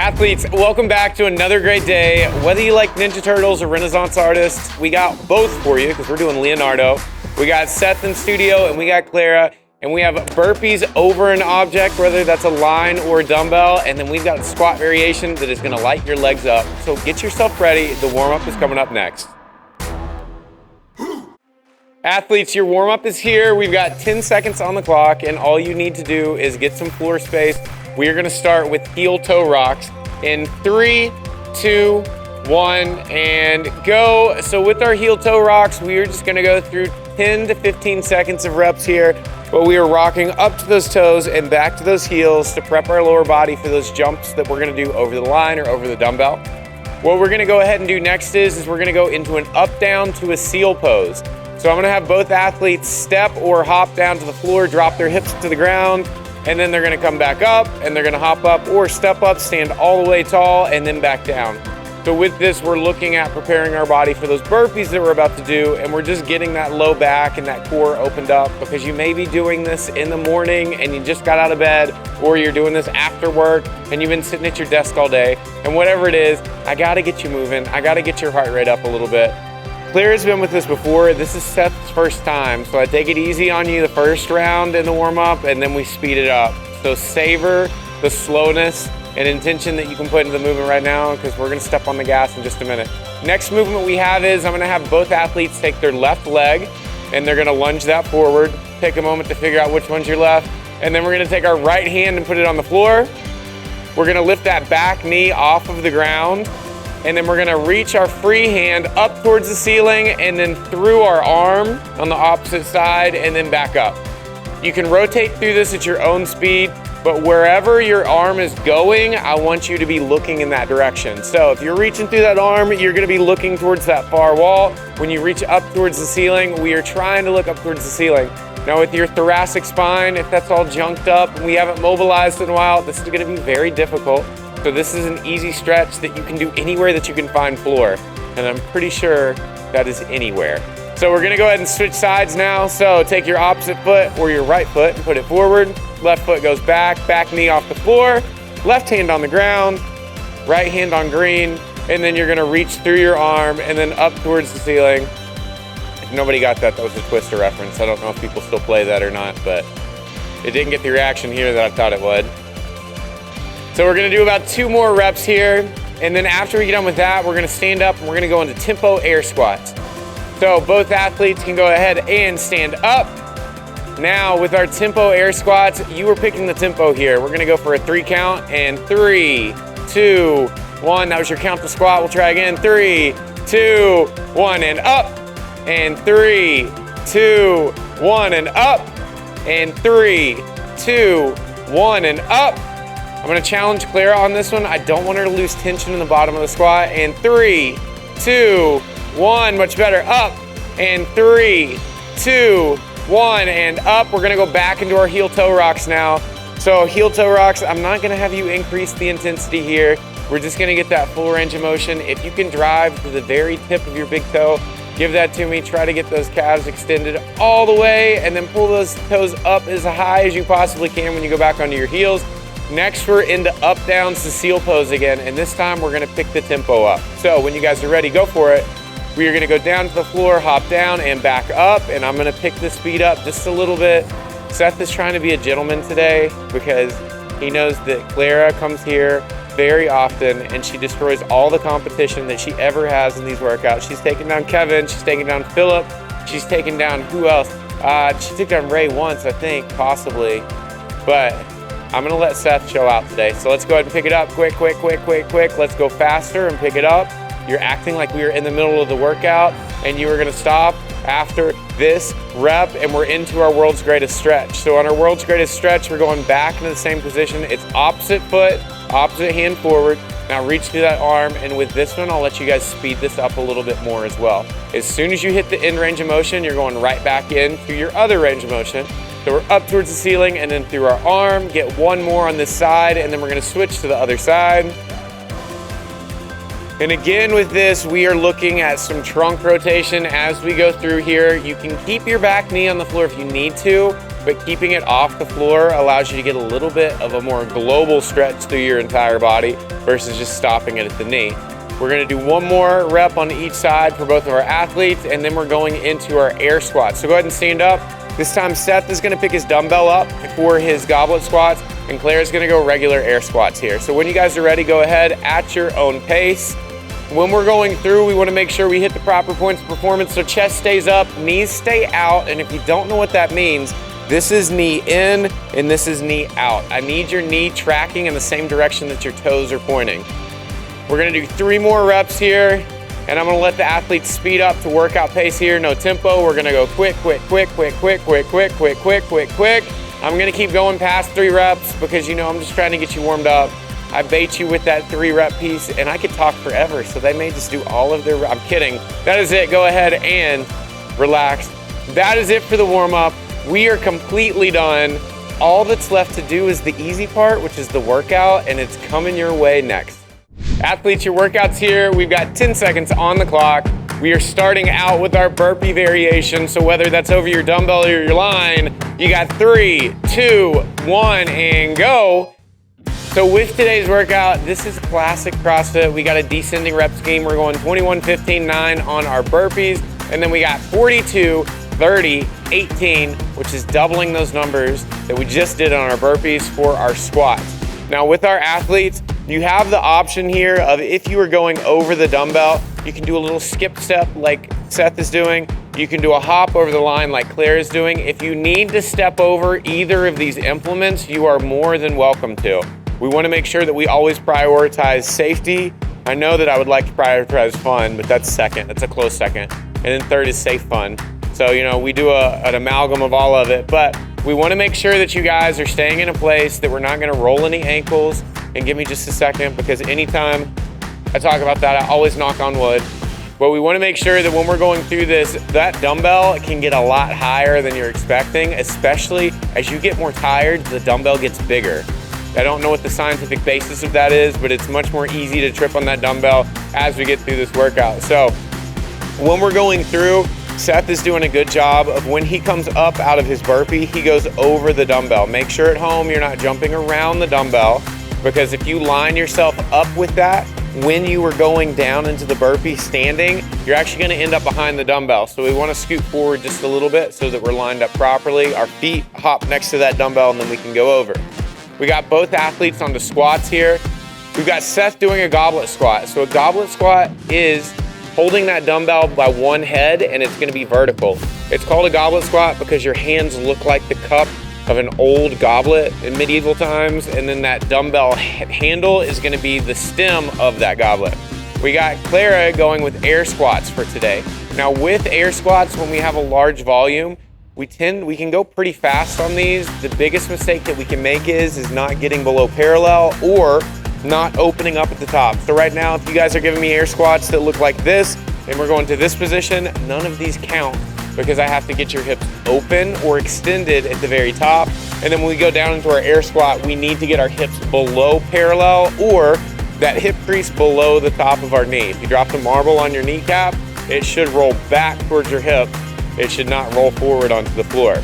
Athletes, welcome back to another great day. Whether you like Ninja Turtles or Renaissance artists, we got both for you because we're doing Leonardo. We got Seth in studio and we got Clara, and we have burpees over an object, whether that's a line or a dumbbell, and then we've got a squat variation that is gonna light your legs up. So get yourself ready. The warm-up is coming up next. Athletes, your warm-up is here. We've got 10 seconds on the clock, and all you need to do is get some floor space. We are gonna start with heel-toe rocks in 3, 2, 1, and go. So with our heel-toe rocks, we are just gonna go through 10 to 15 seconds of reps here, but we are rocking up to those toes and back to those heels to prep our lower body for those jumps that we're gonna do over the line or over the dumbbell. What we're gonna go ahead and do next is we're gonna go into an up-down to a seal pose. So I'm gonna have both athletes step or hop down to the floor, drop their hips to the ground, and then they're gonna come back up and they're gonna hop up or step up, stand all the way tall, and then back down. So with this, we're looking at preparing our body for those burpees that we're about to do, and we're just getting that low back and that core opened up, because you may be doing this in the morning and you just got out of bed, or you're doing this after work and you've been sitting at your desk all day, and whatever it is, I gotta get you moving. I gotta get your heart rate up a little bit. Claire's been with us before. This is Seth's first time, so I take it easy on you the first round in the warm-up, and then we speed it up. So savor the slowness and intention that you can put into the movement right now, because we're gonna step on the gas in just a minute. Next movement we have is I'm gonna have both athletes take their left leg, and they're gonna lunge that forward. Take a moment to figure out which one's your left, and then we're gonna take our right hand and put it on the floor. We're gonna lift that back knee off of the ground, and then we're gonna reach our free hand up towards the ceiling and then through our arm on the opposite side and then back up. You can rotate through this at your own speed, but wherever your arm is going, I want you to be looking in that direction. So if you're reaching through that arm, you're gonna be looking towards that far wall. When you reach up towards the ceiling, we are trying to look up towards the ceiling. Now with your thoracic spine, if that's all junked up and we haven't mobilized in a while, this is gonna be very difficult. So this is an easy stretch that you can do anywhere that you can find floor. And I'm pretty sure that is anywhere. So we're gonna go ahead and switch sides now. So take your opposite foot or your right foot and put it forward. Left foot goes back, back knee off the floor, left hand on the ground, right hand on green, and then you're gonna reach through your arm and then up towards the ceiling. If nobody got that, that was a Twister reference. I don't know if people still play that or not, but it didn't get the reaction here that I thought it would. So we're gonna do about 2 more reps here, and then after we get done with that, we're gonna stand up and we're gonna go into tempo air squats. So both athletes can go ahead and stand up. Now with our tempo air squats, you were picking the tempo here. We're gonna go for a 3 count, and 3, 2, 1. That was your count to squat. We'll try again. 3, 2, 1, and up. And 3, 2, 1, and up. And 3, 2, 1, and up. I'm gonna challenge Clara on this one. I don't want her to lose tension in the bottom of the squat. And 3, 2, 1, much better, up. And 3, 2, 1, and up. We're gonna go back into our heel toe rocks now. So heel toe rocks, I'm not gonna have you increase the intensity here. We're just gonna get that full range of motion. If you can drive to the very tip of your big toe, give that to me. Try to get those calves extended all the way, and then pull those toes up as high as you possibly can when you go back onto your heels. Next, we're into up downs to seal pose again, and this time we're gonna pick the tempo up. So when you guys are ready, go for it. We are gonna go down to the floor, hop down and back up, and I'm gonna pick the speed up just a little bit. Seth is trying to be a gentleman today because he knows that Clara comes here very often and she destroys all the competition that she ever has in these workouts. She's taken down Kevin, she's taken down Philip, she's taken down who else? She took down Ray once, I think, possibly, but I'm gonna let Seth show out today. So let's go ahead and pick it up. Quick, quick, quick, quick, quick. Let's go faster and pick it up. You're acting like we were in the middle of the workout and you were gonna stop after this rep, and we're into our world's greatest stretch. So on our world's greatest stretch, we're going back into the same position. It's opposite foot, opposite hand forward. Now reach through that arm, and with this one, I'll let you guys speed this up a little bit more as well. As soon as you hit the end range of motion, you're going right back into your other range of motion. So we're up towards the ceiling and then through our arm, get 1 more on this side, and then we're gonna switch to the other side. And again with this, we are looking at some trunk rotation as we go through here. You can keep your back knee on the floor if you need to, but keeping it off the floor allows you to get a little bit of a more global stretch through your entire body versus just stopping it at the knee. We're gonna do one more rep on each side for both of our athletes, and then we're going into our air squats. So go ahead and stand up. This time Seth is gonna pick his dumbbell up for his goblet squats, and Claire's gonna go regular air squats here. So when you guys are ready, go ahead at your own pace. When we're going through, we wanna make sure we hit the proper points of performance so chest stays up, knees stay out, and if you don't know what that means, this is knee in and this is knee out. I need your knee tracking in the same direction that your toes are pointing. We're gonna do 3 more reps here, and I'm gonna let the athletes speed up to workout pace here, no tempo. We're gonna go quick, quick, quick, quick, quick, quick, quick, quick, quick, quick, quick. I'm gonna keep going past 3 reps because you know I'm just trying to get you warmed up. I bait you with that 3 rep piece, and I could talk forever, so they may just do all of their, I'm kidding. That is it, go ahead and relax. That is it for the warm up. We are completely done. All that's left to do is the easy part, which is the workout, and it's coming your way next. Athletes, your workout's here. We've got 10 seconds on the clock. We are starting out with our burpee variation. So whether that's over your dumbbell or your line, you got 3, 2, 1, and go. So with today's workout, this is classic CrossFit. We got a descending rep scheme. We're going 21, 15, 9 on our burpees. And then we got 42, 30, 18, which is doubling those numbers that we just did on our burpees for our squats. Now with our athletes, you have the option here of if you are going over the dumbbell, you can do a little skip step like Seth is doing. You can do a hop over the line like Claire is doing. If you need to step over either of these implements, you are more than welcome to. We want to make sure that we always prioritize safety. I know that I would like to prioritize fun, but that's second. That's a close second. And then third is safe fun. So, you know, we do an amalgam of all of it, but we want to make sure that you guys are staying in a place that we're not going to roll any ankles. And give me just a second, because anytime I talk about that, I always knock on wood. But we want to make sure that when we're going through this, that dumbbell can get a lot higher than you're expecting, especially as you get more tired, the dumbbell gets bigger. I don't know what the scientific basis of that is, but it's much more easy to trip on that dumbbell as we get through this workout. So when we're going through, Seth is doing a good job of when he comes up out of his burpee, he goes over the dumbbell. Make sure at home you're not jumping around the dumbbell, because if you line yourself up with that, when you are going down into the burpee standing, you're actually gonna end up behind the dumbbell. So we wanna scoot forward just a little bit so that we're lined up properly. Our feet hop next to that dumbbell and then we can go over. We got both athletes on the squats here. We've got Seth doing a goblet squat. So a goblet squat is holding that dumbbell by one head and it's gonna be vertical. It's called a goblet squat because your hands look like the cup of an old goblet in medieval times, and then that dumbbell handle is gonna be the stem of that goblet. We got Clara going with air squats for today. Now with air squats, when we have a large volume, we can go pretty fast on these. The biggest mistake that we can make is not getting below parallel or not opening up at the top. So right now, if you guys are giving me air squats that look like this, and we're going to this position, none of these count, because I have to get your hips open or extended at the very top. And then when we go down into our air squat, we need to get our hips below parallel or that hip crease below the top of our knee. If you drop the marble on your kneecap, it should roll back towards your hip. It should not roll forward onto the floor.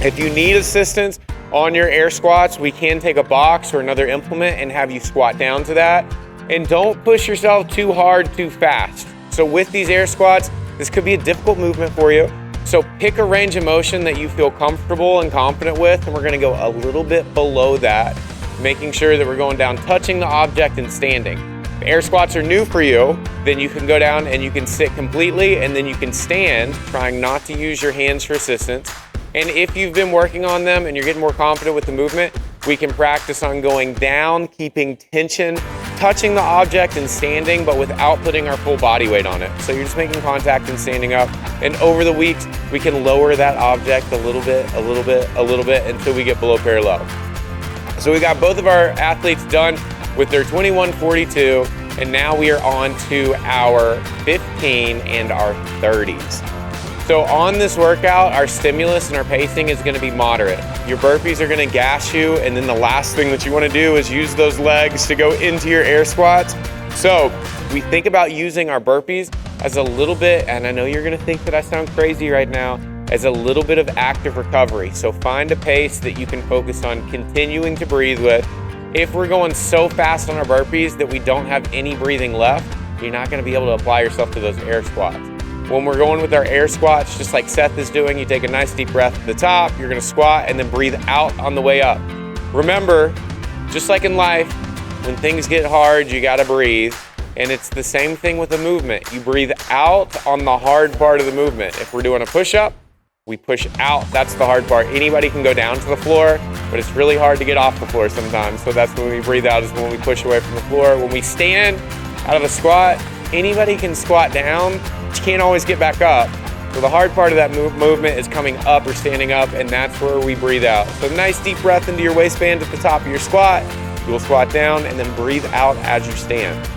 If you need assistance on your air squats, we can take a box or another implement and have you squat down to that. And don't push yourself too hard, too fast. So with these air squats, this could be a difficult movement for you. So pick a range of motion that you feel comfortable and confident with, and we're gonna go a little bit below that, making sure that we're going down, touching the object and standing. If air squats are new for you, then you can go down and you can sit completely, and then you can stand, trying not to use your hands for assistance. And if you've been working on them and you're getting more confident with the movement, we can practice on going down, keeping tension, touching the object and standing, but without putting our full body weight on it. So you're just making contact and standing up. And over the weeks, we can lower that object a little bit, a little bit, a little bit until we get below parallel. So we got both of our athletes done with their 21, 42, and now we are on to our 15 and our 30s. So on this workout, our stimulus and our pacing is gonna be moderate. Your burpees are gonna gas you, and then the last thing that you wanna do is use those legs to go into your air squats. So we think about using our burpees as a little bit, and I know you're gonna think that I sound crazy right now, as a little bit of active recovery. So find a pace that you can focus on continuing to breathe with. If we're going so fast on our burpees that we don't have any breathing left, you're not gonna be able to apply yourself to those air squats. When we're going with our air squats, just like Seth is doing, you take a nice deep breath at the top, you're gonna squat and then breathe out on the way up. Remember, just like in life, when things get hard, you gotta breathe. And it's the same thing with the movement. You breathe out on the hard part of the movement. If we're doing a push-up, we push out, that's the hard part. Anybody can go down to the floor, but it's really hard to get off the floor sometimes. So that's when we breathe out, is when we push away from the floor. When we stand out of a squat, anybody can squat down, but you can't always get back up. So the hard part of that movement is coming up or standing up, and that's where we breathe out. So nice deep breath into your waistband at the top of your squat. You'll squat down and then breathe out as you stand.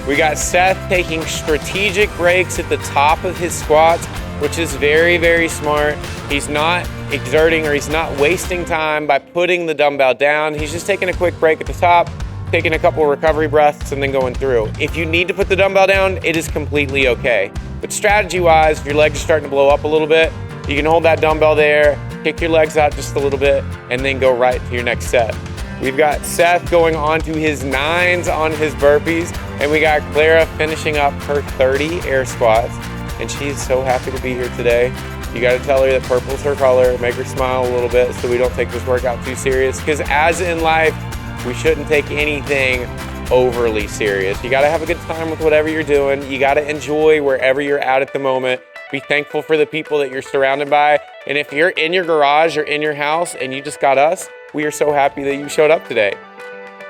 We got Seth taking strategic breaks at the top of his squats, which is very, very smart. He's not exerting, or he's not wasting time by putting the dumbbell down. He's just taking a quick break at the top, taking a couple recovery breaths, and then going through. If you need to put the dumbbell down, it is completely okay. But strategy-wise, if your legs are starting to blow up a little bit, you can hold that dumbbell there, kick your legs out just a little bit, and then go right to your next set. We've got Seth going on to his 9s on his burpees, and we got Clara finishing up her 30 air squats, and she's so happy to be here today. You gotta tell her that purple's her color, make her smile a little bit so we don't take this workout too serious, because as in life, we shouldn't take anything overly serious. You gotta have a good time with whatever you're doing. You gotta enjoy wherever you're at the moment. Be thankful for the people that you're surrounded by. And if you're in your garage or in your house and you just got us, we are so happy that you showed up today.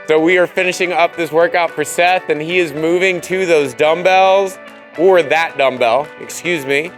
So we are finishing up this workout for Seth, and he is moving to those dumbbells, or that dumbbell, excuse me.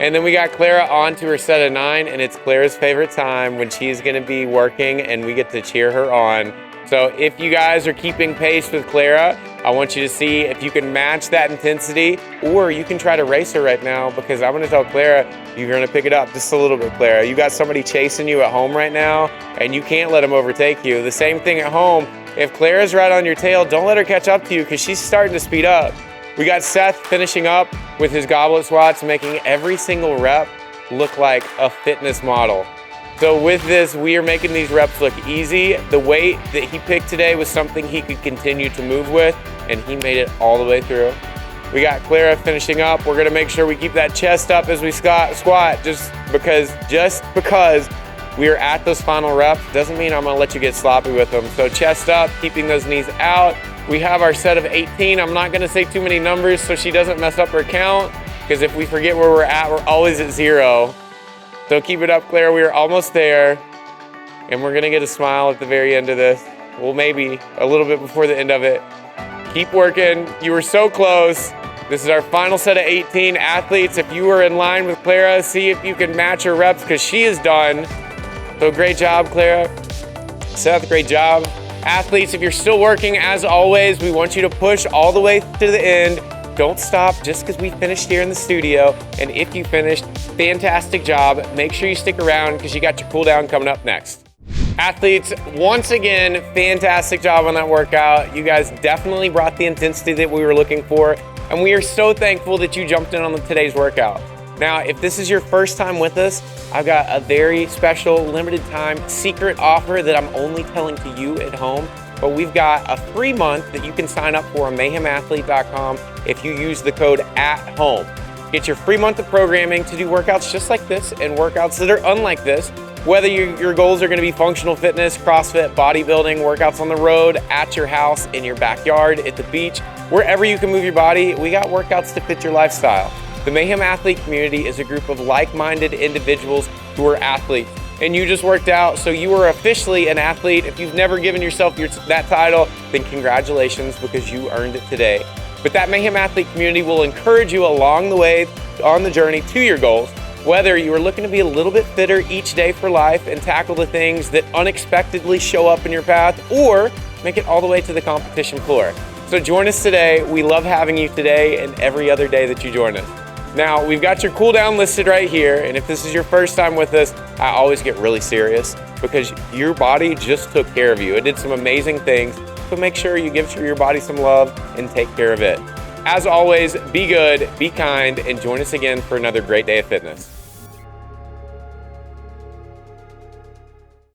And then we got Clara on to her set of 9, and it's Clara's favorite time when she's gonna be working and we get to cheer her on. So if you guys are keeping pace with Clara, I want you to see if you can match that intensity, or you can try to race her right now, because I'm gonna tell Clara, you're gonna pick it up just a little bit, Clara. You got somebody chasing you at home right now, and you can't let them overtake you. The same thing at home. If Clara's right on your tail, don't let her catch up to you, because she's starting to speed up. We got Seth finishing up with his goblet squats, making every single rep look like a fitness model. So with this, we are making these reps look easy. The weight that he picked today was something he could continue to move with, and he made it all the way through. We got Clara finishing up. We're gonna make sure we keep that chest up as we squat, just because we are at those final reps doesn't mean I'm gonna let you get sloppy with them. So chest up, keeping those knees out. We have our set of 18. I'm not gonna say too many numbers so she doesn't mess up her count, because if we forget where we're at, we're always at 0. So keep it up, Clara. We are almost there, and we're gonna get a smile at the very end of this. Well, maybe a little bit before the end of it. Keep working. You were so close. This is our final set of 18. Athletes, if you were in line with Clara, see if you can match her reps, because she is done. So great job, Clara. Seth, great job. Athletes, if you're still working, as always, we want you to push all the way to the end. Don't stop just because we finished here in the studio. And if you finished, fantastic job. Make sure you stick around, because you got your cool down coming up next. Athletes, once again, fantastic job on that workout. You guys definitely brought the intensity that we were looking for, and we are so thankful that you jumped in on today's workout. Now, if this is your first time with us, I've got a very special limited time secret offer that I'm only telling to you at home. But we've got a free month that you can sign up for on mayhemathlete.com if you use the code ATHOME. Get your free month of programming to do workouts just like this and workouts that are unlike this. Whether your goals are gonna be functional fitness, CrossFit, bodybuilding, workouts on the road, at your house, in your backyard, at the beach, wherever you can move your body, we got workouts to fit your lifestyle. The Mayhem Athlete community is a group of like-minded individuals who are athletes. And you just worked out, so you are officially an athlete. If you've never given yourself that title, then congratulations, because you earned it today. But that Mayhem Athlete community will encourage you along the way on the journey to your goals, whether you are looking to be a little bit fitter each day for life and tackle the things that unexpectedly show up in your path, or make it all the way to the competition floor. So join us today. We love having you today and every other day that you join us. Now, we've got your cool down listed right here, and if this is your first time with us, I always get really serious, because your body just took care of you. It did some amazing things, so make sure you give your body some love and take care of it. As always, be good, be kind, and join us again for another great day of fitness.